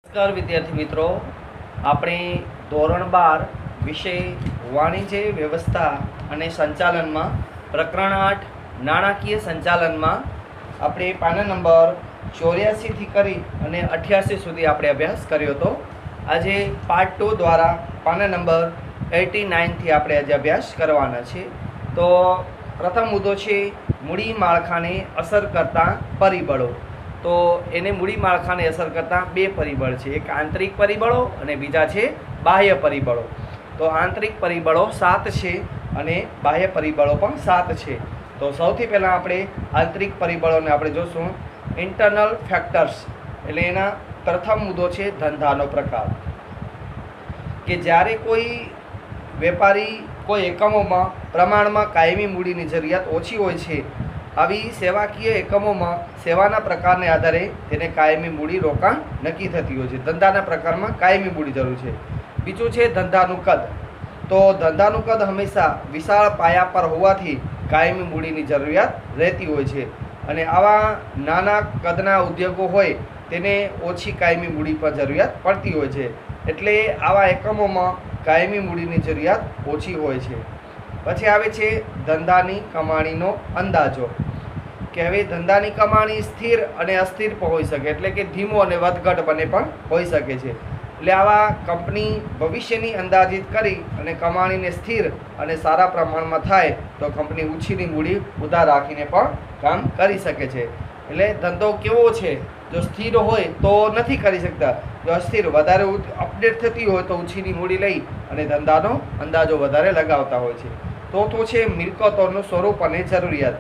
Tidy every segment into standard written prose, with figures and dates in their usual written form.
નમસ્કાર વિદ્યાર્થી મિત્રો, આપણે ધોરણ 12 વિષય વાણિજ્ય વ્યવસ્થા અને સંચાલનમાં પ્રકરણ 8 નાણાકીય સંચાલનમાં આપણે પાના નંબર 84 થી કરી અને 88 સુધી આપણે અભ્યાસ કર્યો હતો. આજે પાર્ટ 2 દ્વારા પાના નંબર 89 થી આપણે આજે અભ્યાસ કરવાના છે. તો પ્રથમ મુદ્દો છે મૂડી માળખાને અસર કરતા પરિબળો. તો એને મૂડી માળખાને અસર કરતા બે પરિબળ છે, એક આંતરિક પરિબળો અને બીજા છે બાહ્ય પરિબળો. તો આંતરિક પરિબળો 7 છે અને બાહ્ય પરિબળો પણ 7 છે. તો સૌથી પહેલાં આપણે આંતરિક પરિબળોને આપણે જોશું. ઇન્ટરનલ ફેક્ટર્સ એટલે એના પ્રથમ મુદ્દો છે ધંધાનો પ્રકાર. કે જ્યારે કોઈ વેપારી કોઈ એકમોમાં પ્રમાણમાં કાયમી મૂડીની જરૂરિયાત ઓછી હોય છે, આવી સેવાકીય એકમોમાં સેવાના પ્રકારને આધારે તેને કાયમી મૂડી રોકાણ નક્કી થતી હોય છે. ધંધાના પ્રકારમાં કાયમી મૂડી જરૂર છે. બીજું છે ધંધાનું કદ. તો ધંધાનું કદ હંમેશા વિશાળ પાયા પર હોવાથી કાયમી મૂડીની જરૂરિયાત રહેતી હોય છે, અને આવા નાના કદના ઉદ્યોગો હોય તેને ઓછી કાયમી મૂડી પર જરૂરિયાત પડતી હોય છે. એટલે આવા એકમોમાં કાયમી મૂડીની જરૂરિયાત ઓછી હોય છે. પછી આવે છે ધંધાની કમાણીનો અંદાજો. કે હવે ધંધાની કમાણી સ્થિર અને અસ્થિર પણ હોઈ શકે, એટલે કે ધીમો અને વધઘટ બંને પણ હોઈ શકે છે. એટલે આવા કંપની ભવિષ્યની અંદાજિત કરી અને કમાણીને સ્થિર અને સારા પ્રમાણમાં થાય તો કંપની ઓછીની મૂડી ઉધાર રાખીને પણ કામ કરી શકે છે. એટલે ધંધો કેવો છે, જો સ્થિર હોય તો નથી કરી શકતા, જો અસ્થિર વધારે અપડેટ થતી હોય તો ઓછીની મૂડી લઈ અને ધંધાનો અંદાજો વધારે લગાવતા હોય છે. ચોથું છે મિલકતોનું સ્વરૂપ અને જરૂરિયાત.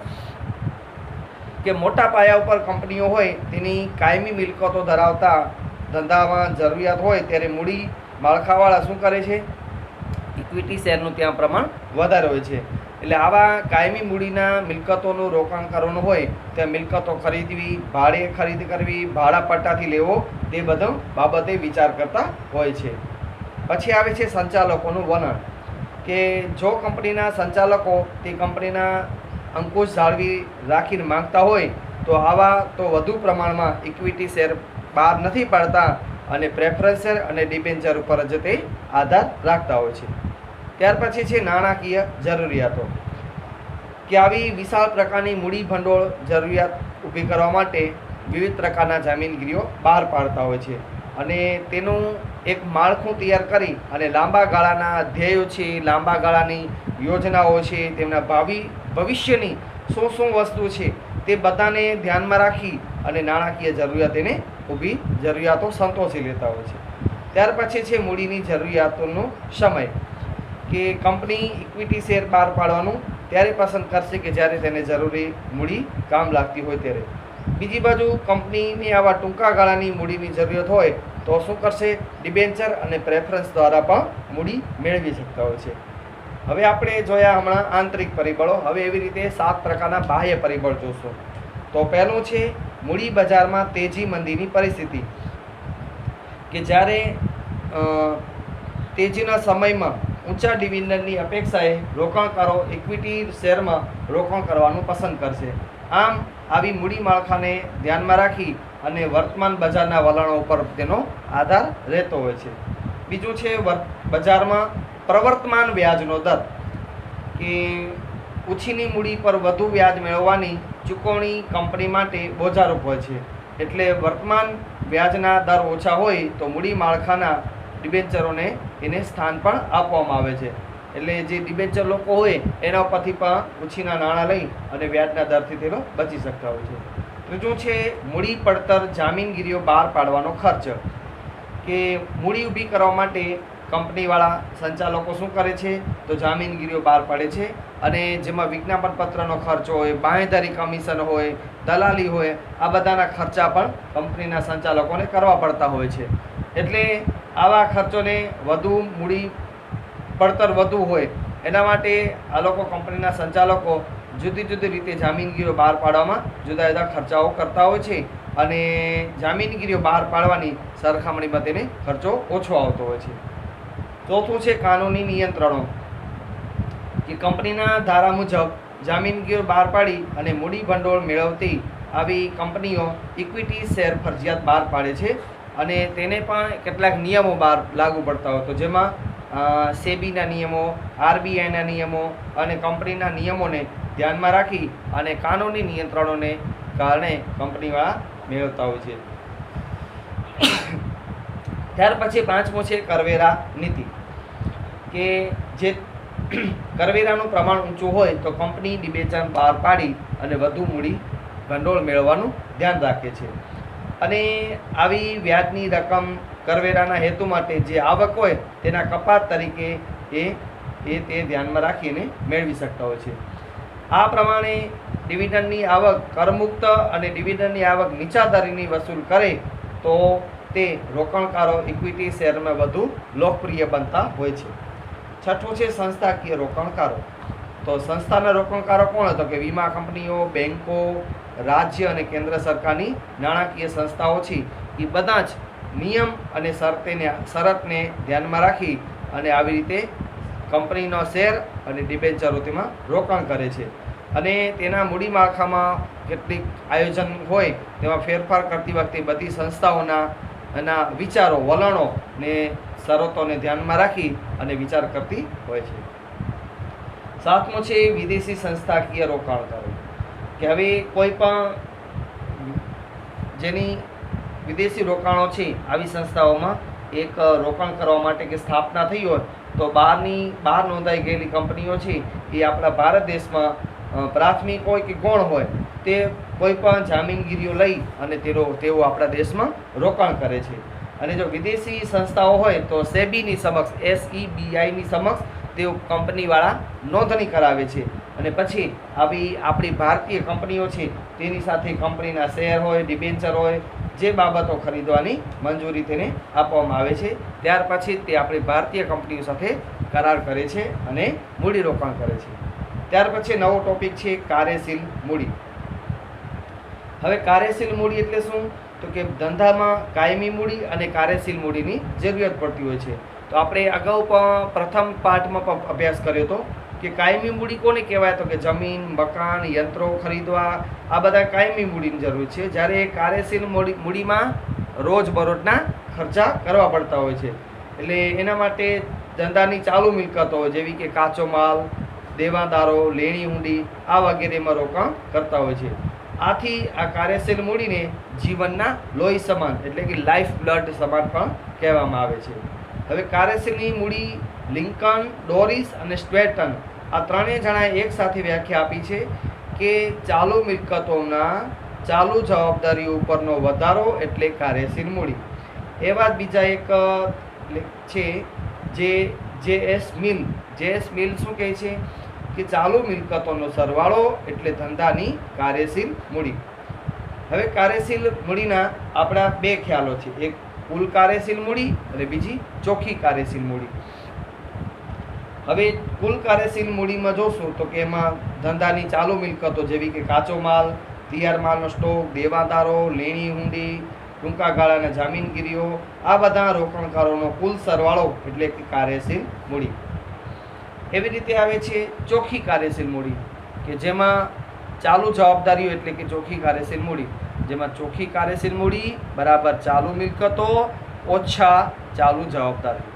કે મોટા પાયા ઉપર કંપનીઓ હોય તેની કાયમી મિલકતો ધરાવતા ધંધામાં જરૂરિયાત હોય ત્યારે મૂડી માળખાવાળા શું કરે છે, ઇક્વિટી શેરનું ત્યાં પ્રમાણ વધારે હોય છે. એટલે આવા કાયમી મૂડીના મિલકતોનું રોકાણ કરવાનું હોય ત્યાં મિલકતો ખરીદવી, ભાડે ખરીદ કરવી, ભાડા પટ્ટાથી લેવો, તે બધો બાબતે વિચાર કરતા હોય છે. પછી આવે છે સંચાલકોનું વલણ. કે જો કંપનીના સંચાલકો તે કંપનીના અંકુશ જાળવી રાખીને માંગતા હોય તો આવા તો વધુ પ્રમાણમાં ઇક્વિટી શેર બહાર નથી પાડતા અને પ્રેફરન્સ શેર અને ડિબેન્ચર ઉપર જ તે આધાર રાખતા હોય છે. ત્યાર પછી છે નાણાકીય જરૂરિયાતો. કે આવી વિશાળ પ્રકારની મૂડી ભંડોળ જરૂરિયાત ઊભી કરવા માટે વિવિધ પ્રકારના જામીનગીરીઓ બહાર પાડતા હોય છે, અને તેનું એક માળખું તૈયાર કરી અને લાંબા ગાળાના ધ્યેયો છે, લાંબા ગાળાની યોજનાઓ છે, તેમના ભવિષ્યની શું શું વસ્તુ છે તે બધાને ધ્યાનમાં રાખી અને નાણાકીય જરૂરિયાતો સંતોષી લેતા હોય છે. ત્યાર પછી છે મૂડીની જરૂરિયાતોનો સમય. કે કંપની ઇક્વિટી શેર બહાર પાડવાનું ત્યારે પસંદ કરશે કે જ્યારે તેને જરૂરી મૂડી કામ લાગતી હોય ત્યારે. બીજી બાજુ કંપનીની આવા ટૂંકા ગાળાની મૂડીની જરૂરિયાત હોય તો શું કરશે, ડિબેન્ચર અને પ્રેફરન્સ દ્વારા પણ મૂડી મેળવી શકતા હોય છે. હવે આપણે જોયા હમણાં આંતરિક પરિબળો. હવે એવી રીતે 7 પ્રકારના બાહ્ય પરિબળ જોશું. તો પહેલું છે મૂડી બજારમાં તેજી મંદીની પરિસ્થિતિ. કે જ્યારે તેજીના સમયમાં ઊંચા ડિવિડન્ડની અપેક્ષાએ રોકાણકારો ઇક્વિટી શેરમાં રોકાણ કરવાનું પસંદ કરશે. આમ આવી મૂડી માળખાને ધ્યાનમાં રાખી અને વર્તમાન બજારના વલણો ઉપર તેનો આધાર રહેતો હોય છે. બીજું છે બજારમાં પ્રવર્તમાન વ્યાજનો દર. કે ઓછીની મૂડી પર વધુ વ્યાજ મેળવવાની ચૂકવણી કંપની માટે બોજારૂપ હોય છે. એટલે વર્તમાન વ્યાજના દર ઓછા હોય તો મૂડી માળખાના ડિબેન્ચરોને એને સ્થાન પણ આપવામાં આવે છે. એટલે જે ડિબેન્ચર લોકો હોય એના ઉપરથી પણ ઓછીના નાણાં લઈ અને વ્યાજના દરથી તેઓ બચી શકતા હોય છે. ત્રીજું છે મૂડી પડતર જામીનગીરીઓ બહાર પાડવાનો ખર્ચ. કે મૂડી ઊભી કરવા માટે કંપનીવાળા સંચાલકો શું કરે છે, તો જામીનગીરીઓ બહાર પાડે છે, અને જેમાં વિજ્ઞાપન પત્રનો ખર્ચ હોય, બાંહેધરી કમિશન હોય, દલાલી હોય, આ બધાના ખર્ચા પણ કંપનીના સંચાલકોને કરવા પડતા હોય છે. એટલે આવા ખર્ચોને વધુ મૂડી પડતર વધુ હોય એના માટે આ લોકો કંપનીના સંચાલકો જુદી જુદી રીતે જામીનગીરીઓ બહાર પાડવામાં જુદા જુદા ખર્ચાઓ કરતા હોય છે, અને જામીનગીરીઓ બહાર પાડવાની સરખામણીમાં તેને ખર્ચો ઓછો આવતો હોય છે. ચોથું છે કાનૂની નિયંત્રણો. કે કંપનીના ધારા મુજબ જામીનગીરીઓ બહાર પાડી અને મૂડી ભંડોળ મેળવતી આવી કંપનીઓ ઇક્વિટી શેર ફરજિયાત બહાર પાડે છે, અને તેને પણ કેટલાક નિયમો બહાર લાગુ પડતા હોય, તો જેમાં સેબીના નિયમો, આરબીઆઈના નિયમો અને કંપનીના નિયમોને ધ્યાનમાં રાખી અને કાનૂની નિયંત્રણોને કારણે કંપનીવાળા મેળવતા હોય છે. ત્યાર પછી પાંચમો છે કરવેરા નીતિ, કે જે કરવેરાનું પ્રમાણ ઊંચું હોય તો કંપની ડિબેન્ચર બહાર પાડી અને વધુ મૂડી ભંડોળ મેળવવાનું ધ્યાન રાખે છે. અને આવી વ્યાજની રકમ કરવેરાના હેતુ માટે જે આવક હોય તેના કપાત તરીકે તે ધ્યાનમાં રાખીને મેળવી શકતા હોય છે. આ પ્રમાણે ડિવિડન્ડની આવક કરમુક્ત અને ડિવિડન્ડની આવક નીચા દરની વસૂલ કરે તો તે રોકાણકારો ઇક્વિટી શેરમાં વધુ લોકપ્રિય બનતા હોય છે. છઠ્ઠું છે સંસ્થાકીય રોકાણકારો. તો સંસ્થાના રોકાણકારો કોણ? તો કે વીમા કંપનીઓ, બેન્કો, રાજ્ય અને કેન્દ્ર સરકારની નાણાકીય સંસ્થાઓ છે. એ બધા જ નિયમ અને શરતને ધ્યાનમાં રાખી અને આવી રીતે કંપનીનો શેર અને ડિબેન્ચરો તેમાં રોકાણ કરે છે. અને તેના મૂડી માળખામાં કેટલીક આયોજન હોય તેમાં ફેરફાર કરતી વખતે બધી સંસ્થાઓના એના વિચારો, વલણો ને શરતોને ધ્યાનમાં રાખી અને વિચાર કરતી હોય છે. સાતમું છે વિદેશી સંસ્થાકીય રોકાણકારો, કે હવે કોઈ પણ જેની વિદેશી રોકાણો છે આવી સંસ્થાઓમાં એક રોકાણ કરવા માટે કે સ્થાપના થઈ હોય તો બહાર નોંધાઈ ગયેલી કંપનીઓ છે એ આપણા ભારત દેશમાં પ્રાથમિક હોય કે ગૌણ હોય તે કોઈ પણ જામીનગીરીઓ લઈ અને તેઓ આપણા દેશમાં રોકાણ કરે છે. અને જો વિદેશી સંસ્થાઓ હોય તો સેબીની સમક્ષ, SEBIની સમક્ષ તેઓ કંપનીવાળા નોંધણી કરાવે છે. અને પછી આવી આપણી ભારતીય કંપનીઓ છે તેની સાથે કંપનીના શેર હોય, ડિબેન્ચર હોય, જે બાબતો ખરીદવાની મંજૂરી તેને આપવામાં આવે છે. ત્યાર પછી તે આપણી ભારતીય કંપનીઓ સાથે કરાર કરે છે અને મૂડીરોકાણ કરે છે. ત્યાર પછી નવો ટોપિક છે કાર્યશીલ મૂડી. હવે કાર્યશીલ મૂડી એટલે શું? તો કે ધંધામાં કાયમી મૂડી અને કાર્યશીલ મૂડીની જરૂરિયાત પડતી હોય છે. તો આપણે અગાઉ પ્રથમ પાઠમાં પણ અભ્યાસ કર્યો હતો કે કાયમી મૂડી કોને કહેવાય? તો કે જમીન, મકાન, યંત્રો ખરીદવા, આ બધા કાયમી મૂડીની જરૂર છે. જ્યારે કાર્યશીલ મૂડીમાં રોજબરોજના ખર્ચા કરવા પડતા હોય છે. એટલે એના માટે ધંધાની ચાલુ મિલકતો જેવી કે કાચો માલ, દેવાદારો, લેણી હુંડી આ વગેરેમાં રોકાણ કરતા હોય છે. આથી આ કાર્યશીલ મૂડીને જીવનના લોહી સમાન એટલે કે લાઈફ બ્લડ સમાન પણ કહેવામાં આવે છે. હવે કાર્યશીલની મૂડી લિંકન, ડોરિસ અને સ્ટ્વેટન આ ત્રણેય જણાએ એક સાથે વ્યાખ્યા આપી છે કે ચાલુ મિલકતોના ચાલુ જવાબદારીઓ ઉપરનો વધારો એટલે કાર્યશીલ મૂડી. એવા જ બીજા એક છે JS મિલ શું કહે છે કે ચાલુ મિલકતોનો સરવાળો એટલે ધંધાની કાર્યશીલ મૂડી. હવે કાર્યશીલ મૂડીના આપણા બે ખ્યાલો છે, એક કુલ કાર્યશીલ મૂડી અને બીજી ચોખ્ખી કાર્યશીલ મૂડી. હવે કુલ કાર્યશીલ મૂડીમાં જોશું તો કે એમાં ધંધાની ચાલુ મિલકતો જેવી કે કાચો માલ, તૈયાર માલનો સ્ટોક, દેવાદારો, લેણી હુંડી, ટૂંકા ગાળાના જામીનગીરીઓ આ બધા રોકાણકારોનો કુલ સરવાળો એટલે કે કાર્યશીલ મૂડી. એવી રીતે આવે છે ચોખ્ખી કાર્યશીલ મૂડી કે જેમાં ચાલુ જવાબદારીઓ એટલે કે ચોખ્ખી કાર્યશીલ મૂડી, જેમાં ચોખ્ખી કાર્યશીલ મૂડી બરાબર ચાલુ મિલકતો ઓછા ચાલુ જવાબદારી,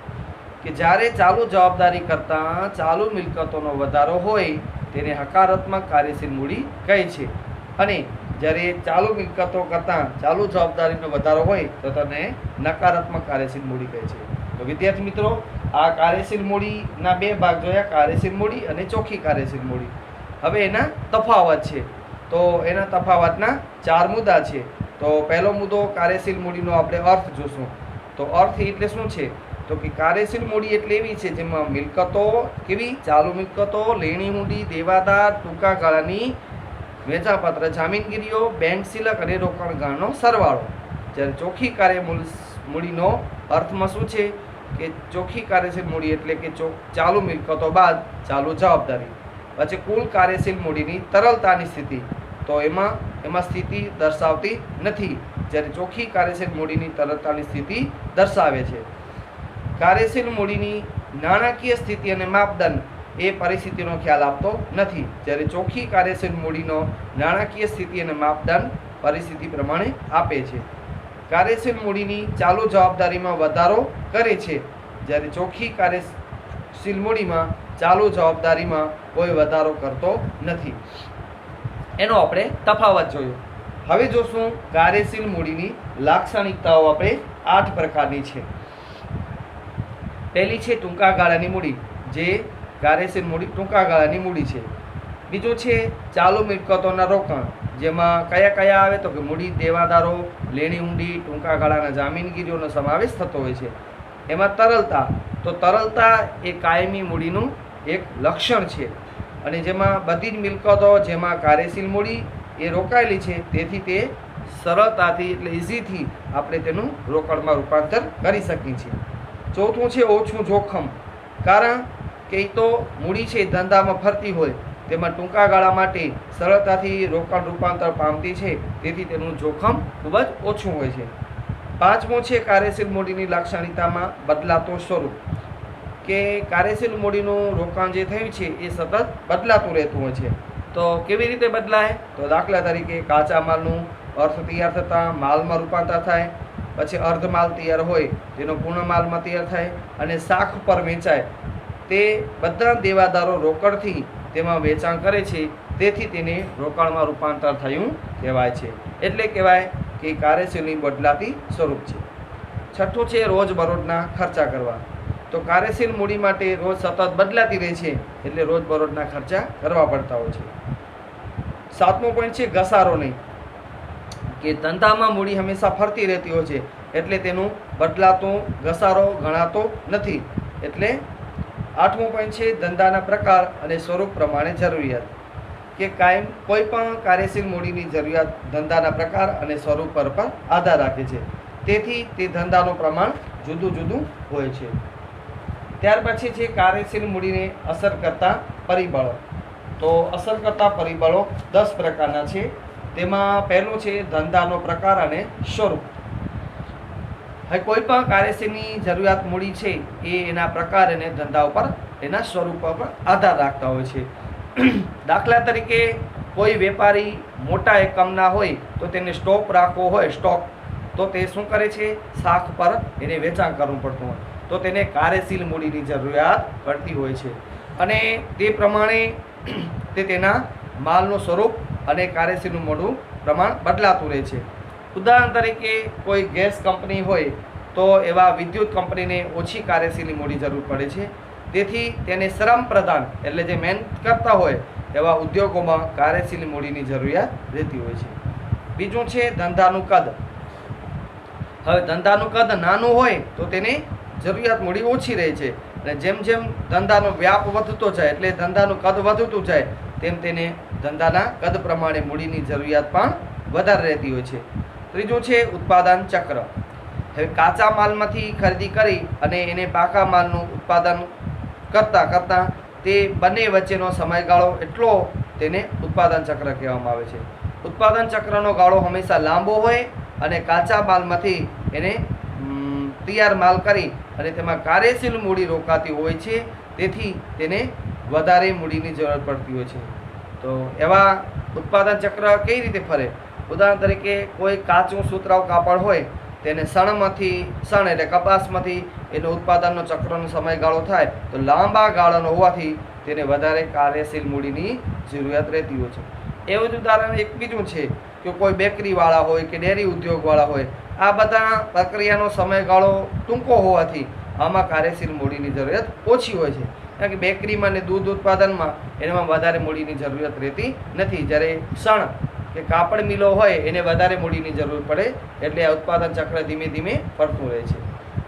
કે જ્યારે ચાલુ જવાબદારી કરતાં ચાલુ મિલકતોનો વધારો હોય તેને હકારાત્મક કાર્યશીલ મૂડી કહે છે. અને જ્યારે ચાલુ મિલકતો કરતાં ચાલુ જવાબદારીનો વધારો હોય તો તેને નકારાત્મક કાર્યશીલ મૂડી કહે છે. તો વિદ્યાર્થી મિત્રો, આ કાર્યશીલ મૂડીના બે ભાગ જોયા, કાર્યશીલ મૂડી અને ચોખ્ખી કાર્યશીલ મૂડી. હવે એના તફાવત છે, તો એના તફાવતના 4 મુદ્દા છે. તો પહેલો મુદ્દો કાર્યશીલ મૂડીનો આપણે અર્થ જોશું. તો અર્થ એટલે શું છે? તો કે કાર્યશીલ મૂડી એટલે એવી છે જેમાં મિલકતો કેવી ચાલુ મિલકતો, લેણી હુંડી, દેવાદાર, ટૂંકા ગાળાની વેચાપત્ર, જામીનગીરીઓ, બેંક શિલક અને રોકાણગાળનો સરવાળો. જ્યારે ચોખ્ખી મૂડીનો અર્થમાં શું છે કે ચોખ્ખી કાર્યશીલ મૂડી એટલે કે ચાલુ મિલકતો બાદ ચાલુ જવાબદારી, પછી કુલ કાર્યશીલ મૂડીની તરલતાની સ્થિતિ, તો એમાં સ્થિતિ દર્શાવતી નથી, જ્યારે ચોખ્ખી કાર્યશીલ મૂડીની તરલતાની સ્થિતિ દર્શાવે છે. કાર્યશીલ મૂડીની નાણાકીય સ્થિતિ અને માપદંડ એ પરિસ્થિતિનો ખ્યાલ આપતો નથી, જ્યારે ચોખ્ખી કાર્યશીલ મૂડીનો નાણાકીય સ્થિતિ અને માપદંડ પરિસ્થિતિ પ્રમાણે આપે છે. કાર્યશીલ મૂડીની ચાલુ જવાબદારીમાં વધારો કરે છે, જ્યારે ચોખ્ખી કાર્યશીલ મૂડીમાં ચાલુ જવાબદારીમાં કોઈ વધારો કરતો નથી. એનો આપણે તફાવત જોયો. હવે જોશું કાર્યશીલ મૂડીની લાક્ષણિકતાઓ. આપણે 8 પ્રકારની છે. પહેલી છે ટૂંકા ગાળાની મૂડી, જે કાર્યશીલ મૂડી ટૂંકા ગાળાની મૂડી છે. બીજું છે ચાલુ મિલકતોના રોકાણ, જેમાં કયા કયા આવે તો કે મૂડી, દેવાદારો, લેણી ઊંડી, ટૂંકા ગાળાના જામીનગીરીઓનો સમાવેશ થતો હોય છે. એમાં તરલતા, તો તરલતા એ કાયમી મૂડીનું એક લક્ષણ છે, અને જેમાં બધી જ મિલકતો જેમાં કાર્યશીલ મૂડી એ રોકાયેલી છે, તેથી તે સરળતાથી એટલે ઇઝીથી આપણે તેનું રોકડમાં રૂપાંતર કરી શકીએ છીએ. ચોથું છે ઓછું જોખમ, કારણ કે એ તો મૂડી છે ધંધામાં ફરતી હોય, તેમાં ટૂંકા ગાળા માટે સરળતાથી રોકડ રૂપાંતર પામતી છે, તેથી તેનું જોખમ ખૂબ જ ઓછું હોય છે. પાંચમું છે કાર્યશીલ મૂડીની લાક્ષણિકતામાં બદલાતો સ્વરૂપ, કે કાર્યશીલ મૂડીનું રોકાણ જે થયું છે એ સતત બદલાતું રહેતું હોય છે. તો કેવી રીતે બદલાય? તો દાખલા તરીકે કાચા માલનું અર્થ તૈયાર થતાં માલમાં રૂપાંતર થાય, પછી અર્ધ માલ તૈયાર હોય તેનો પૂર્ણ માલમાં તૈયાર થાય, અને શાખ પર વેચાય. તે બધા દેવાદારો રોકડથી તેમાં વેચાણ કરે છે, તેથી તેને રોકાણમાં રૂપાંતર થયું કહેવાય છે. એટલે કહેવાય કે કાર્યશીલની બદલાતી સ્વરૂપ છે. છઠ્ઠું છે રોજબરોજના ખર્ચા કરવા. તો કાર્યશીલ મૂડી માટે રોજ સતત બદલાતી રહે છે, એટલે રોજબરોજના ખર્ચા કરવા પડતા હોય છે. સાતમો પોઈન્ટ છે ઘસારો નહીં, કે ધંધામાં મૂડી હંમેશા ફરતી રહેતી હોય છે, એટલે તેનું બદલાતું ઘસારો ગણાતો નથી. એટલે આઠમો પોઈન્ટ છે ધંધાના પ્રકાર અને સ્વરૂપ પ્રમાણે જરૂરિયાત, કે કાયમ કોઈ પણ કાર્યશીલ મૂડીની જરૂરિયાત ધંધાના પ્રકાર અને સ્વરૂપ પર આધાર રાખે છે, તેથી તે ધંધાનું પ્રમાણ જુદું જુદું હોય છે. ત્યાર પછી છે કાર્યશીલ મૂડીને અસર કરતા પરિબળો. તો અસર કરતા પરિબળો 10 પ્રકારના છે. તેમાં પહેલું છે ધંધાનો પ્રકાર અને સ્વરૂપ. હવે કોઈ પણ કાર્યશીલની જરૂરિયાત મૂડી છે એ એના પ્રકાર અને ધંધા ઉપર, એના સ્વરૂપ પર આધાર રાખતા હોય છે. દાખલા તરીકે કોઈ વેપારી મોટા એકમના હોય તો તેને સ્ટોક રાખવો હોય, સ્ટોક, તો તે શું કરે છે? શાખ પર એને વેચાણ કરવું પડતું હોય, તો તેને કાર્યશીલ મૂડીની જરૂરિયાત પડતી હોય છે, અને તે પ્રમાણે તે તેના માલનું સ્વરૂપ અને કાર્યશીલનું મૂડીનું પ્રમાણ બદલાતું રહે છે. ઉદાહરણ તરીકે કોઈ ગેસ કંપની હોય તો એવા વિદ્યુત કંપનીને ઓછી કાર્યશીલ મૂડી જરૂર પડે છે, તેથી તેને શ્રમ પ્રધાન એટલે જે મહેનત કરતા હોય એવા ઉદ્યોગોમાં કાર્યશીલ મૂડીની જરૂરિયાત રહેતી હોય છે. બીજું છે ધંધાનું કદ. હવે ધંધાનું કદ નાનું હોય તો તેની જરૂરિયાત મૂડી ઓછી રહે છે, અને જેમ જેમ ધંધાનો વ્યાપ વધતો જાય એટલે ધંધાનું કદ વધતું જાય, તેમ તેને ધંધાના કદ પ્રમાણે મૂડીની જરૂરિયાત પણ વધારે રહેતી હોય છે. ત્રીજું છે ઉત્પાદન ચક્ર. હવે કાચા માલમાંથી ખરીદી કરી અને એને પાકા માલનું ઉત્પાદન કરતાં તે બંને વચ્ચેનો સમયગાળો એટલો તેને ઉત્પાદન ચક્ર કહેવામાં આવે છે. ઉત્પાદન ચક્રનો ગાળો હંમેશા લાંબો હોય, અને કાચા માલમાંથી એને તૈયાર માલ કરી અને તેમાં કાર્યશીલ મૂડી રોકાતી હોય છે, તેથી તેને વધારે મૂડીની જરૂર પડતી હોય છે. તો એવા ઉત્પાદન ચક્ર કઈ રીતે ફરે? ઉદાહરણ તરીકે કોઈ કાચું સુતરાઉ કાપડ હોય તેને શણ એટલે કપાસમાંથી એનો ઉત્પાદનનો ચક્રનો સમયગાળો થાય, તો લાંબા ગાળાનો હોવાથી તેને વધારે કાર્યશીલ મૂડીની જરૂરિયાત રહેતી હોય છે. એવું જ ઉદાહરણ એક બીજું છે કે કોઈ બેકરીવાળા હોય કે ડેરી ઉદ્યોગવાળા હોય, આ બધા પ્રક્રિયાનો સમયગાળો ટૂંકો હોવાથી આમાં કાર્યશીલ મૂડીની જરૂરિયાત ઓછી હોય છે. કારણ કે બેકરીમાં ને દૂધ ઉત્પાદનમાં એમાં વધારે મૂડીની જરૂરિયાત રહેતી નથી, જ્યારે શણ કે કાપડ મિલો હોય એને વધારે મૂડીની જરૂર પડે, એટલે આ ઉત્પાદન ચક્ર ધીમે ધીમે ફરતું રહે છે.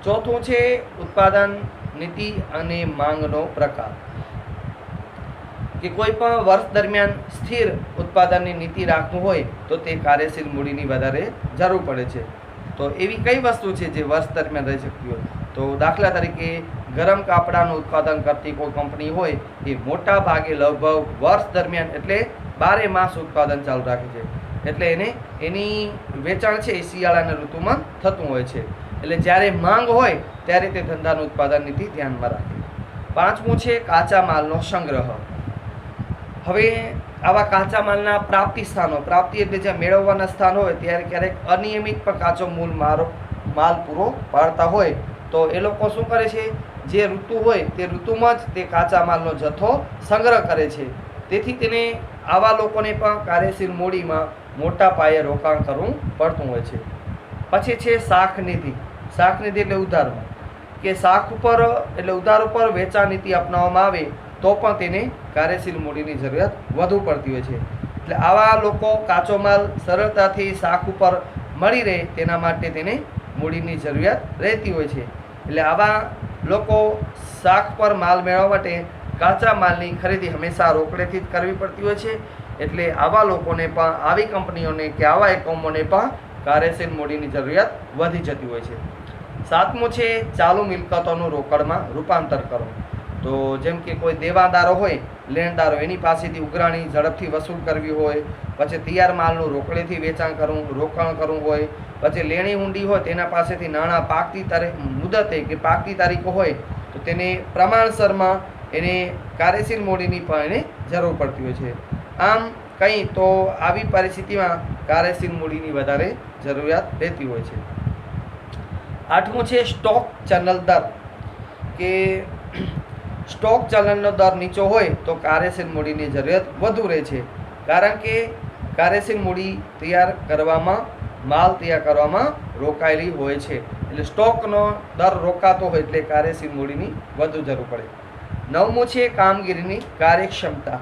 ચોથું છે ઉત્પાદન નીતિ અને માંગનો પ્રકાર, કે કોઈ પણ વર્ષ દરમિયાન સ્થિર ઉત્પાદનની નીતિ રાખવું હોય તો તે કાર્યશીલ મૂડીની વધારે જરૂર પડે છે. તો એવી કઈ વસ્તુ છે જે વર્ષ દરમિયાન રહી શકતી હોય? તો દાખલા તરીકે ગરમ કાપડાનું ઉત્પાદન કરતી કોઈ કંપની હોય એ મોટા ભાગે લગભગ વર્ષ દરમિયાન એટલે 12 માસ ઉત્પાદન ચાલુ રાખે છે, એટલે એને એની વેચાણ છે એ શિયાળાના ઋતુમાં થતું હોય છે, એટલે જ્યારે માંગ હોય ત્યારે તે ધંધાનું ઉત્પાદન નીતિ ધ્યાનમાં રાખે. પાંચમું છે કાચા માલનો સંગ્રહ. હવે આવા કાચા માલના પ્રાપ્તિ સ્થાનો, પ્રાપ્તિ એટલે જ્યાં મેળવવાના સ્થાન હોય ત્યારે ક્યારેક અનિયમિત પણ કાચો માલ પૂરો પાડતા હોય તો એ લોકો શું કરે છે, જે ઋતુ હોય તે ઋતુમાં જ તે કાચા માલનો જથ્થો સંગ્રહ કરે છે. તેથી તેને આવા લોકોને પણ કાર્યશીલ મૂડીમાં મોટા પાયે રોકાણ કરવું પડતું હોય છે. પછી છે શાખ નિધિ. શાખ નિધિ એટલે ઉધારમાં, કે શાખ ઉપર એટલે ઉધાર ઉપર વેચાણ નીતિ અપનાવવામાં આવે તો પણ તેને કાર્યશીલ મૂડીની જરૂરિયાત વધુ પડતી હોય છે. એટલે આવા લોકો કાચો માલ સરળતાથી શાખ ઉપર મળી રહે તેના માટે તેને મૂડીની જરૂરિયાત રહેતી હોય છે. એટલે આવા લોકો શાખ પર માલ મેળવવા માટે કાચા માલની ખરીદી હંમેશા રોકડેથી જ કરવી પડતી હોય છે. એટલે આવા લોકોને પણ, આવી કંપનીઓને કે આવા એકમોને પણ કાર્યશીલ મૂડીની જરૂરિયાત વધી જતી હોય છે. 7મું છે ચાલુ મિલકતોનું રોકડમાં રૂપાંતર કરવું. તો જેમ કે કોઈ દેવાદારો હોય, લેણદારો, એની પાસેથી ઉઘરાણી ઝડપથી વસૂલ કરવી હોય, પછી તૈયાર માલનું રોકડેથી વેચાણ કરવું, રોકાણ કરવું હોય, પછી લેણી ઊંડી હોય તેના પાસેથી નાણાં પાકતી મુદતે કે પાકતી તારીખો હોય તો તેને પ્રમાણસરમાં એને કાર્યશીલ મૂડીની પણ એને જરૂર પડતી હોય છે. આમ કંઈ તો આવી પરિસ્થિતિમાં કાર્યશીલ મૂડીની વધારે જરૂરિયાત રહેતી હોય છે. 8મું છે સ્ટોક ચલન દર, કે સ્ટોક ચલનનો દર નીચો હોય તો કાર્યશીલ મૂડીની જરૂરિયાત વધુ રહે છે. કારણ કે કાર્યશીલ મૂડી તૈયાર કરવામાં, માલ તૈયાર કરવામાં રોકાયેલી હોય છે. એટલે સ્ટોકનો દર રોકાતો હોય એટલે કાર્યશીલ મૂડીની વધુ જરૂર પડે. 9મું છે કામગીરીની કાર્યક્ષમતા,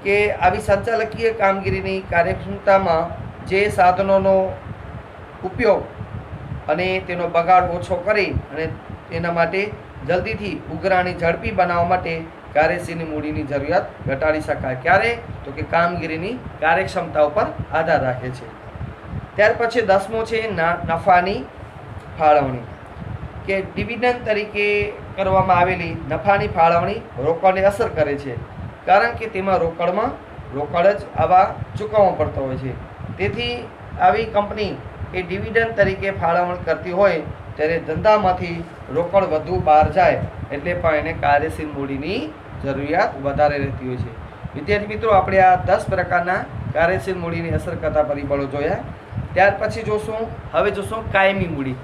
કે આવી સંચાલકીય કામગીરીની કાર્યક્ષમતામાં જે સાધનોનો ઉપયોગ અને તેનો બગાડ ઓછો કરી અને તેના માટે જલ્દીથી ઉઘરાણી ઝડપી બનાવવા માટે કાર્યશીલ મૂડીની જરૂરિયાત ઘટાડી શકાય. ક્યારે? તો કે કામગીરીની કાર્યક્ષમતા ઉપર આધાર રાખે છે. ત્યાર પછી 10મું છે નફાની ફાળવણી, કે ડિવિડન્ડ તરીકે કરવામાં આવેલી નફાની ફાળવણી રોકડને અસર કરે છે. કારણ કે તેમાં રોકડ જ આવા ચૂકવવો પડતો હોય છે. તેથી આવી કંપની એ ડિવિડન્ડ તરીકે ફાળવણી કરતી હોય ત્યારે ધંધામાંથી રોકડ વધુ બહાર જાય એટલે પણ એને કાર્યશીલ મૂડીની જરૂરિયાત વધારે રહેતી હોય છે. વિદ્યાર્થી મિત્રો, આપણે આ 10 પ્રકારના કાર્યશીલ મૂડીની અસર કરતા પરિબળો જોયા. ત્યાર પછી હવે જોશું કાયમી મૂડી.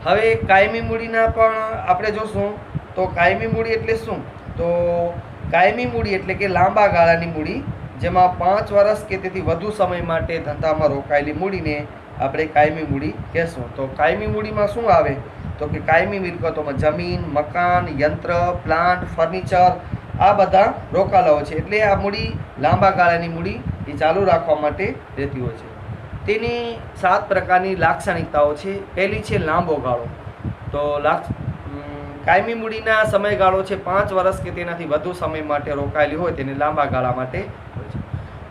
હવે કાયમી મૂડીના પણ આપણે જોશું. તો કાયમી મૂડી એટલે શું? તો કાયમી મૂડી એટલે કે લાંબા ગાળાની મૂડી, જેમાં 5 વર્ષ કે તેથી વધુ સમય માટે ધંધામાં રોકાયેલી મૂડીને આપણે કાયમી મૂડી કહેશું. તો કાયમી મૂડીમાં શું આવે? તો કે કાયમી મિલકતોમાં જમીન, મકાન, યંત્ર, પ્લાન્ટ, ફર્નિચર આ બધા રોકાયેલા હોય છે. એટલે આ મૂડી લાંબા ગાળાની મૂડી એ ચાલુ રાખવા માટે રહેતી હોય છે. તેની 7 પ્રકારની લાક્ષણિકતાઓ છે. પહેલી છે લાંબો ગાળો. તો કાયમી મૂડીના સમયગાળો છે 5 વર્ષ કે તેનાથી વધુ સમય માટે રોકાયેલી હોય તેને લાંબા ગાળા માટે હોય છે.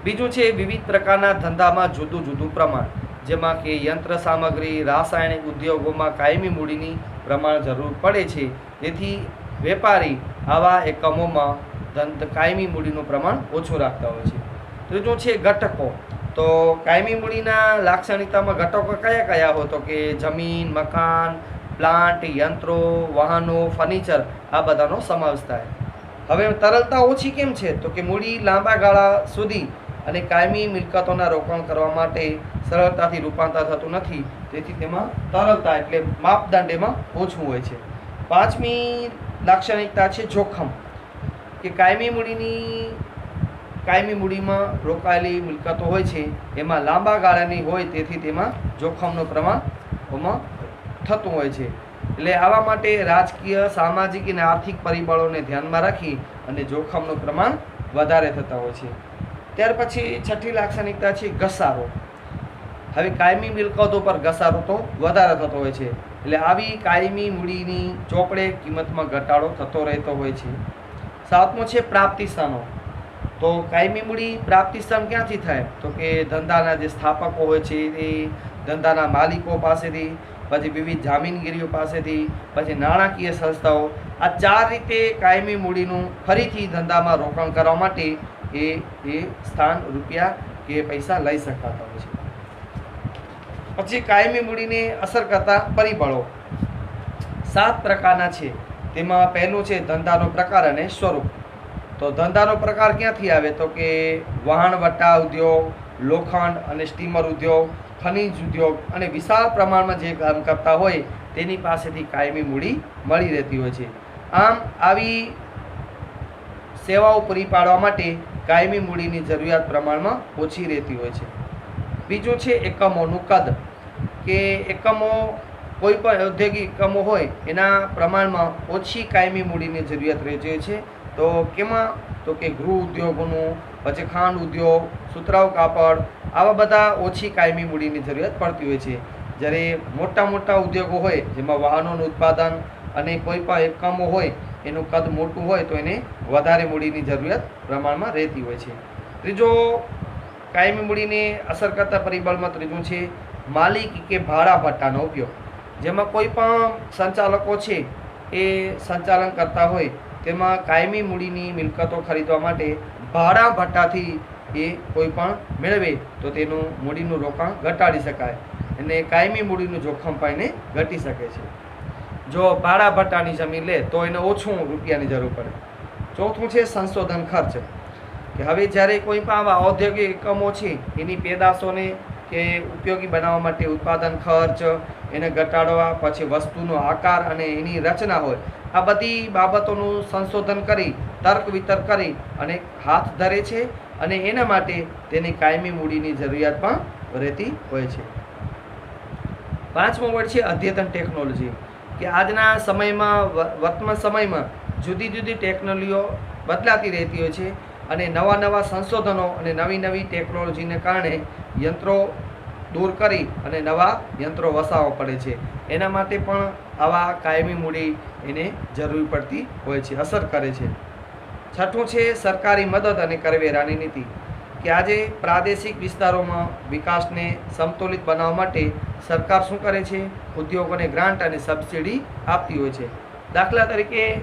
બીજું છે વિવિધ પ્રકારના ધંધામાં જુદું જુદું પ્રમાણ, જેમાં કે યંત્ર સામગ્રી, રાસાયણિક ઉદ્યોગોમાં કાયમી મૂડીની પ્રમાણ જરૂર પડે છે. તેથી વેપારી આવા એકમોમાં કાયમી મૂડીનું પ્રમાણ ઓછું રાખતા હોય છે. ત્રીજું છે ઘટકો. તો કાયમી મૂડીના લાક્ષણિકતામાં ઘટકો કયા કયા હોય? તો કે જમીન, મકાન, પ્લાન્ટ, યંત્રો, વાહનો, ફર્નિચર આ બધાનો સમાવેશ થાય. હવે તરલતા ઓછી કેમ છે? તો કે મૂડી લાંબા ગાળા સુધી અને કાયમી મિલકતોના રોકાણ કરવા માટે સરળતાથી રૂપાંતર થતું નથી. તેથી તેમાં તરલતા એટલે માપદંડ એમાં ઓછું હોય છે. 5મી લાક્ષણિકતા છે જોખમ, કે કાયમી મૂડીમાં રોકાયેલી મિલકતો હોય છે એમાં લાંબા ગાળાની હોય તેથી તેમાં જોખમનું પ્રમાણ થતું હોય છે. એટલે આવા માટે રાજકીય, સામાજિક અને આર્થિક પરિબળોને ધ્યાનમાં રાખી અને જોખમનું પ્રમાણ વધારે થતા હોય છે. ત્યાર પછી 6ઠ્ઠી લાક્ષણિકતા છે ઘસારો. હવે કાયમી મિલકતો પર ઘસારો તો વધારે થતો હોય છે. એટલે આવી કાયમી મૂડીની ચોપડે કિંમતમાં ઘટાડો થતો રહેતો હોય છે. 7મું છે પ્રાપ્તિ સ્થાનો. તો કાયમી મૂડી પ્રાપ્તિ સ્થાન ક્યાંથી થાય? તો કે ધંધાના જે સ્થાપકો હોય છે એ ધંધાના માલિકો પાસેથી, પછી વિવિધ જામીનગીરીઓ પાસેથી, પછી નાણાકીય સંસ્થાઓ. આ 4 રીતે કાયમી મૂડીનું ફરીથી ધંધામાં રોકાણ કરવા માટે એ સ્થાન રૂપિયા કે પૈસા લઈ શકાતા હોય છે. પછી કાયમી મૂડીને અસર કરતા પરિબળો 7 પ્રકારના છે. તેમાં પહેલું છે ધંધાનો પ્રકાર અને સ્વરૂપ. તો ધંધાનો પ્રકાર ક્યાંથી આવે તો કે વહાણવટા ઉદ્યોગ, લોખંડ અને સ્ટીમર ઉદ્યોગ, ખનિજ ઉદ્યોગ અને વિશાળ પ્રમાણમાં જે કામ કરતા હોય તેની પાસેથી કાયમી મૂડી મળી રહેતી હોય છે. આમ આવી સેવાઓ પૂરી પાડવા માટે કાયમી મૂડીની જરૂરિયાત પ્રમાણમાં ઓછી રહેતી હોય છે. બીજું છે એકમોનું કદ, કે એકમો કોઈ પણ ઔદ્યોગિક એકમો હોય એના પ્રમાણમાં ઓછી કાયમી મૂડીની જરૂરિયાત રહેતી હોય છે. તો કેમાં તો કે ગૃહ ઉદ્યોગોનું, પછી ખાંડ ઉદ્યોગ, સુતરાઉ કાપડ, આવા બધા ઓછી કાયમી મૂડીની જરૂરિયાત પડતી હોય છે. જ્યારે મોટા મોટા ઉદ્યોગો હોય જેમાં વાહનોનું ઉત્પાદન અને કોઈ પણ એકમો હોય એનું કદ મોટું હોય તો એને વધારે મૂડીની જરૂરિયાત પ્રમાણમાં રહેતી હોય છે. ત્રીજો કાયમી મૂડીને અસર કરતા પરિબળમાં ત્રીજું છે માલિકી કે ભાડા ભથ્થાનો ઉપયોગ. જેમાં કોઈ પણ સંચાલકો છે એ સંચાલન કરતા હોય તેમાં કાયમી મૂડીની મિલકતો ખરીદવા માટે ભાડા ભથ્થાથી એ કોઈ પણ મેળવે તો તેનું મૂડીનું રોકાણ ઘટાડી શકાય અને કાયમી મૂડીનું જોખમ પણ એને ઘટી શકે છે. જો ભાડા ભથ્થાની જમીન લે તો એને ઓછું રૂપિયાની જરૂર પડે. ચોથું છે સંશોધન ખર્ચ, કે હવે જ્યારે કોઈ પણ આવા ઔદ્યોગિક એકમો છે એની પેદાશોને કે ઉપયોગી બનાવવા માટે ઉત્પાદન ખર્ચ એને ઘટાડવા, પછી વસ્તુનો આકાર અને એની રચના હોય, આ બધી બાબતોનું સંશોધન કરી તર્ક વિતર્ક કરી અને હાથ ધરે છે અને એના માટે તેની કાયમી મૂડીની જરૂરિયાત પણ રહેતી હોય છે. પાંચમો વર્ડ છે અદ્યતન ટેકનોલોજી, કે આજના સમયમાં વર્તમાન સમયમાં જુદી જુદી ટેકનોલોજીઓ બદલાતી રહેતી હોય છે અને નવા નવા સંશોધનો અને નવી નવી ટેકનોલોજીને કારણે યંત્રો દૂર કરી અને નવા યંત્રો વસાવવા પડે છે. એના માટે પણ આવા કાયમી મૂડી એને જરૂર પડતી હોય છે, અસર કરે છે. છઠ્ઠું છે સરકારી મદદ અને કરવેરાની નીતિ, કે આજે પ્રાદેશિક વિસ્તારોમાં વિકાસને સમતોલિત બનાવવા માટે સરકાર શું કરે છે, ઉદ્યોગોને ગ્રાન્ટ અને સબસિડી આપતી હોય છે. દાખલા તરીકે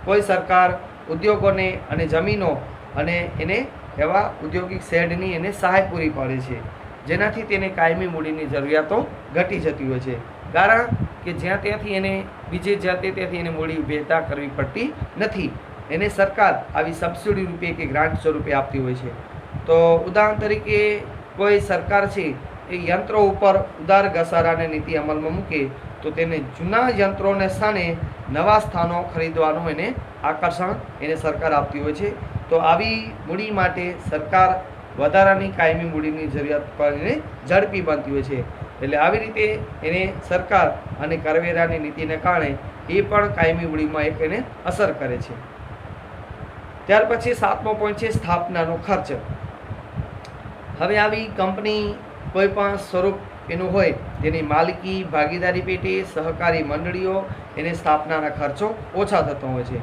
કોઈ સરકાર ઉદ્યોગોને અને જમીનો અને એને એવા ઔદ્યોગિક શેડની એને સહાય પૂરી પાડે છે, જેનાથી તેને કાયમી મૂડીની જરૂરિયાતો ઘટી જતી હોય છે. કારણ કે જ્યાં ત્યાંથી એને બીજે જ્યાં ત્યાંથી એને મૂડી ભેગા કરવી પડતી નથી, એને સરકાર આવી સબસિડી રૂપે કે ગ્રાન્ટ સ્વરૂપે આપતી હોય છે. તો ઉદાહરણ તરીકે કોઈ સરકાર છે એ યંત્રો ઉપર ઉદાર ઘસારાની નીતિ અમલમાં મૂકે તો તેને જૂના યંત્રોને સ્થાને નવા સ્થાનો ખરીદવાનું એને આકર્ષણ એને સરકાર આપતી હોય છે. તો આવી મૂડી માટે સરકાર વધારાની કાયમી મૂડીની જરૂરિયાત પર એને ઝડપી બનતી હોય છે. એટલે આવી રીતે એને સરકાર અને કરવેરાની નીતિને કારણે એ પણ કાયમી મૂડીમાં એક એને અસર કરે છે. ત્યાર પછી સાતમો પોઈન્ટ છે સ્થાપનાનો ખર્ચ. હવે આવી કંપની કોઈ પણ સ્વરૂપ એનું હોય તેની માલિકી, ભાગીદારી પેટે, સહકારી મંડળીઓ, એને સ્થાપનાના ખર્ચો ઓછા થતા હોય છે.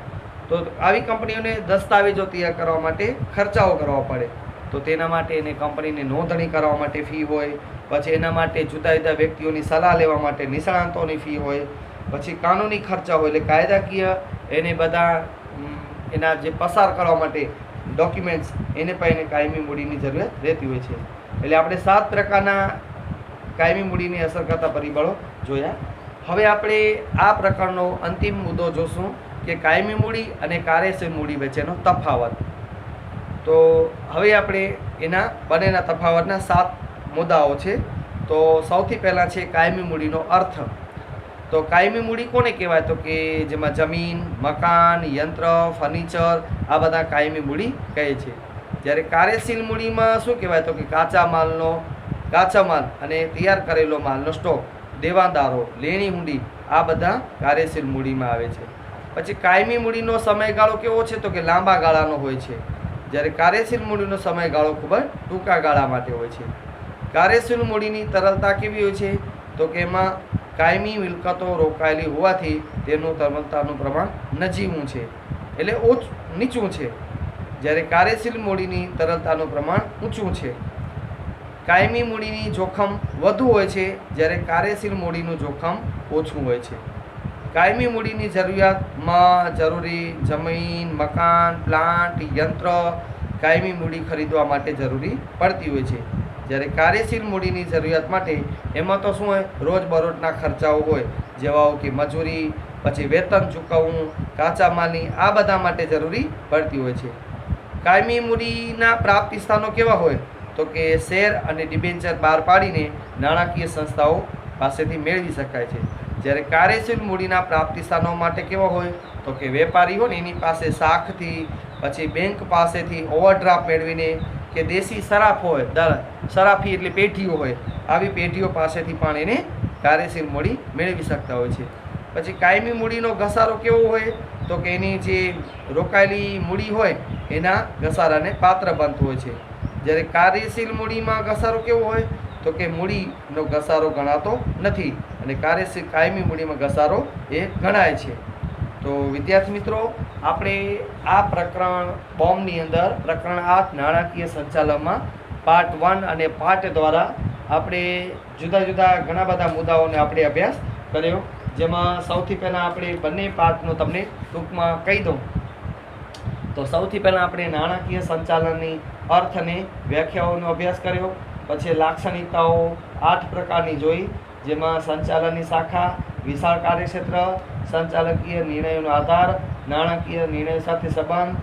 તો આવી કંપનીઓને દસ્તાવેજો તૈયાર કરવા માટે ખર્ચાઓ કરવા પડે, તો તેના માટે એને કંપનીને નોંધણી કરવા માટે ફી હોય, પછી એના માટે જુદા જુદા વ્યક્તિઓની સલાહ લેવા માટે નિષ્ણાંતોની ફી હોય, પછી કાનૂની ખર્ચા હોય એટલે કાયદાકીય એને બધા એના જે પસાર કરવા માટે ડોક્યુમેન્ટ્સ એને પણ એને કાયમી મૂડીની જરૂરિયાત રહેતી હોય છે. એટલે આપણે 7 પ્રકારના કાયમી મૂડીની અસર કરતા પરિબળો જોયા. હવે આપણે આ પ્રકારનો અંતિમ મુદ્દો જોશું કે કાયમી મૂડી અને કાર્યશીલ મૂડી વચ્ચેનો તફાવત. તો હવે આપણે એના બંનેના તફાવતના 7 મુદ્દાઓ છે. તો સૌથી પહેલાં છે કાયમી મૂડીનો અર્થ. તો કાયમી મૂડી કોને કહેવાય તો કે જેમાં જમીન, મકાન, યંત્ર, ફર્નિચર આ બધા કાયમી મૂડી કહે છે. જ્યારે કાર્યશીલ મૂડીમાં શું કહેવાય તો કે કાચા માલ અને તૈયાર કરેલો માલનો સ્ટોક, દેવાદારો, લેણી હુંડી આ બધા કાર્યશીલ મૂડીમાં આવે છે. પછી કાયમી મૂડીનો સમયગાળો કેવો છે તો કે લાંબા ગાળાનો હોય છે, જ્યારે કાર્યશીલ મૂડીનો સમયગાળો ખૂબ જ ટૂંકા ગાળા માટે હોય છે. કાર્યશીલ મૂડીની તરલતા કેવી હોય છે તો કે એમાં કાયમી મિલકતો રોકાયેલી હોવાથી તેનું તરલતાનું પ્રમાણ નજીવું છે, એટલે નીચું છે, જ્યારે કાર્યશીલ મૂડીની તરલતાનું પ્રમાણ ઊંચું છે. કાયમી મૂડીની જોખમ વધુ હોય છે, જ્યારે કાર્યશીલ મૂડીનું જોખમ ઓછું હોય છે. કાયમી મૂડીની જરૂરિયાતમાં જરૂરી જમીન, મકાન, પ્લાન્ટ, યંત્ર કાયમી મૂડી ખરીદવા માટે જરૂરી પડતી હોય છે, જ્યારે કાર્યશીલ મૂડીની જરૂરિયાત માટે એમાં તો શું હોય રોજબરોજના ખર્ચાઓ હોય, જેવા કે મજૂરી, પછી વેતન ચૂકવવું, કાચા માલની આ બધા માટે જરૂરી પડતી હોય છે. કાયમી મૂડીના પ્રાપ્તિ સ્થાનો કેવા હોય તો કે શેર અને ડિબેન્ચર બહાર પાડીને નાણાકીય સંસ્થાઓ પાસેથી મેળવી શકાય છે. જ્યારે કાર્યશીલ મૂડીના પ્રાપ્તિ સ્થાનો માટે કેવા હોય તો કે વેપારી હોય ને એની પાસે શાખથી, પછી બેંક પાસેથી ઓવરડ્રાફ્ટ મેળવીને, કે દેશી સરાફ હોય, સરાફી એટલે પેઢીઓ હોય, આવી પેઢીઓ પાસેથી પણ એને કાર્યશીલ મૂડી મેળવી શકતા હોય છે. પછી કાયમી મૂડીનો ઘસારો કેવો હોય તો કે એની જે રોકાયેલી મૂડી હોય એના ઘસારાને પાત્ર બનતું હોય છે. જ્યારે કાર્યશીલ મૂડીમાં ઘસારો કેવો હોય તો કે મૂડીનો ઘસારો ગણાતો નથી અને કાયમી મૂડીમાં ઘસારો એ ગણાય છે. તો વિદ્યાર્થી મિત્રો, આપણે આ પ્રકરણ બોમ્બની અંદર પ્રકરણ 8 નાણાકીય સંચાલનમાં પાર્ટ 1 અને પાર્ટ દ્વારા આપણે જુદા જુદા ઘણા બધા મુદ્દાઓને આપણે અભ્યાસ કર્યો. જેમાં સૌથી પહેલાં આપણે બંને પાર્ટનો તમને ટૂંકમાં કહી દઉં તો સૌથી પહેલાં આપણે નાણાકીય સંચાલનની અર્થ અને વ્યાખ્યાઓનો અભ્યાસ કર્યો. પછી લાક્ષણિકતાઓ 8 પ્રકારની જોઈ, જેમાં સંચાલનની શાખા, વિશાળ કાર્યક્ષેત્ર, સંચાલકીય નિર્ણયોનો આધાર, નાણાકીય નિર્ણય સાથે સંબંધ,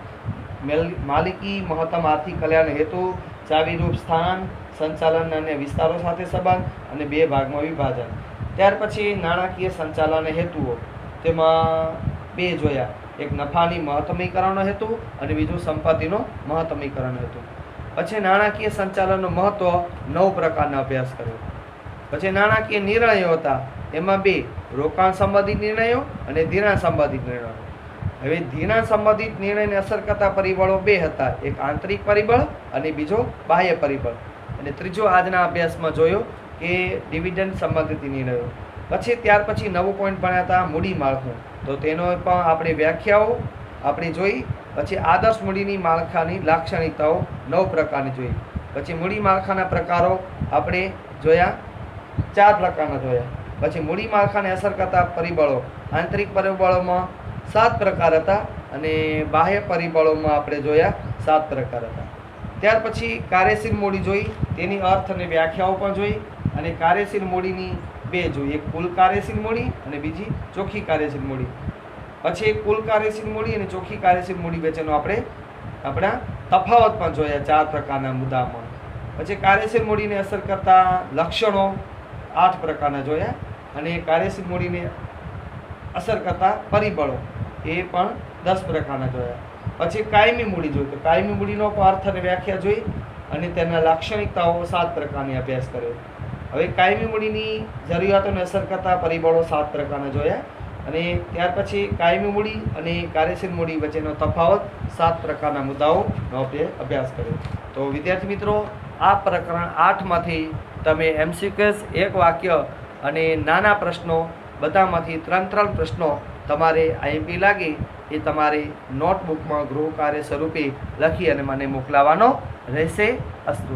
માલિકી, મહત્તમ આર્થિક કલ્યાણ હેતુ, ચાવીરૂપ સ્થાન, સંચાલન અને વિસ્તારો સાથે સંબંધ અને 2 ભાગમાં વિભાજન. ત્યાર પછી નાણાકીય સંચાલન હેતુઓ, તેમાં 2 જોયા, એક નફાની મહત્તમીકરણનો હેતુ અને બીજું સંપત્તિનો મહત્તમીકરણનો હેતુ. પછી નાણાકીય સંચાલનનું મહત્વ 9 પ્રકારના અભ્યાસ કર્યો. પછી નાણાકીય નિર્ણયો હતા, એમાં 2, રોકાણ સંબંધિત નિર્ણયો અને ધિરાણ સંબંધિત નિર્ણયો. હવે ધિરાણ સંબંધિત નિર્ણયને અસર કરતા પરિબળો 2 હતા, એક આંતરિક પરિબળ અને બીજો બાહ્ય પરિબળ. અને ત્રીજો આજના અભ્યાસમાં જોયો કે ડિવિડન્ડ સંબંધિત નિર્ણયો. પછી ત્યાર પછી નવો પોઈન્ટ ભણ્યા હતા મૂડી માળખું, તો તેનો પણ આપણે વ્યાખ્યાઓ આપણે જોઈ. પછી આદર્શ મૂડીની માળખાની લાક્ષણિકતાઓ 9 પ્રકારની જોઈ. પછી મૂડી માળખાના પ્રકારો આપણે જોયા, 4 પ્રકારના જોયા. પછી મૂડી માળખાને અસર કરતા પરિબળો, આંતરિક પરિબળોમાં 7 પ્રકાર હતા અને બાહ્ય પરિબળોમાં આપણે જોયા 7 પ્રકાર હતા. ત્યાર પછી કાર્યશીલ મૂડી જોઈ, તેની અર્થ અને વ્યાખ્યાઓ પણ જોઈ. અને કાર્યશીલ મૂડીની 2 જોઈ, એક કુલ કાર્યશીલ મૂડી અને બીજી ચોખ્ખી કાર્યશીલ મૂડી. પછી કુલ કાર્યશીલ મૂડી અને ચોખ્ખી કાર્યશીલ મૂડી વચ્ચેનો આપણા તફાવત પણ જોયા 4 પ્રકારના મુદ્દામાં. પછી કાર્યશીલ મૂડીને અસર કરતા લક્ષણો 8 પ્રકારના જોયા અને કાર્યશીલ મૂડીને અસર કરતા પરિબળો એ પણ 10 પ્રકારના જોયા. પછી કાયમી મૂડી જોઈ, તો કાયમી મૂડીનો પણ અર્થ અને વ્યાખ્યા જોઈ અને તેના લાક્ષણિકતાઓ 7 પ્રકારની અભ્યાસ કર્યો. હવે કાયમી મૂડીની જરૂરિયાતોને અસર કરતા પરિબળો 7 પ્રકારના જોયા અને ત્યાર પછી કાયમી મૂડી અને કાર્યશીલ મૂડી વચ્ચેનો તફાવત 7 પ્રકારના મુદ્દાઓનો આપણે અભ્યાસ કર્યો. તો વિદ્યાર્થી મિત્રો, આ પ્રકરણ 8માંથી તમે MCQs 1 વાક્ય અને નાના પ્રશ્નો બધામાંથી 3 પ્રશ્નો તમારે IMP લાગે એ તમારે નોટબુકમાં ગૃહ કાર્ય સ્વરૂપે લખી અને મને મોકલાવવાનો રહેશે. અસ્તુ.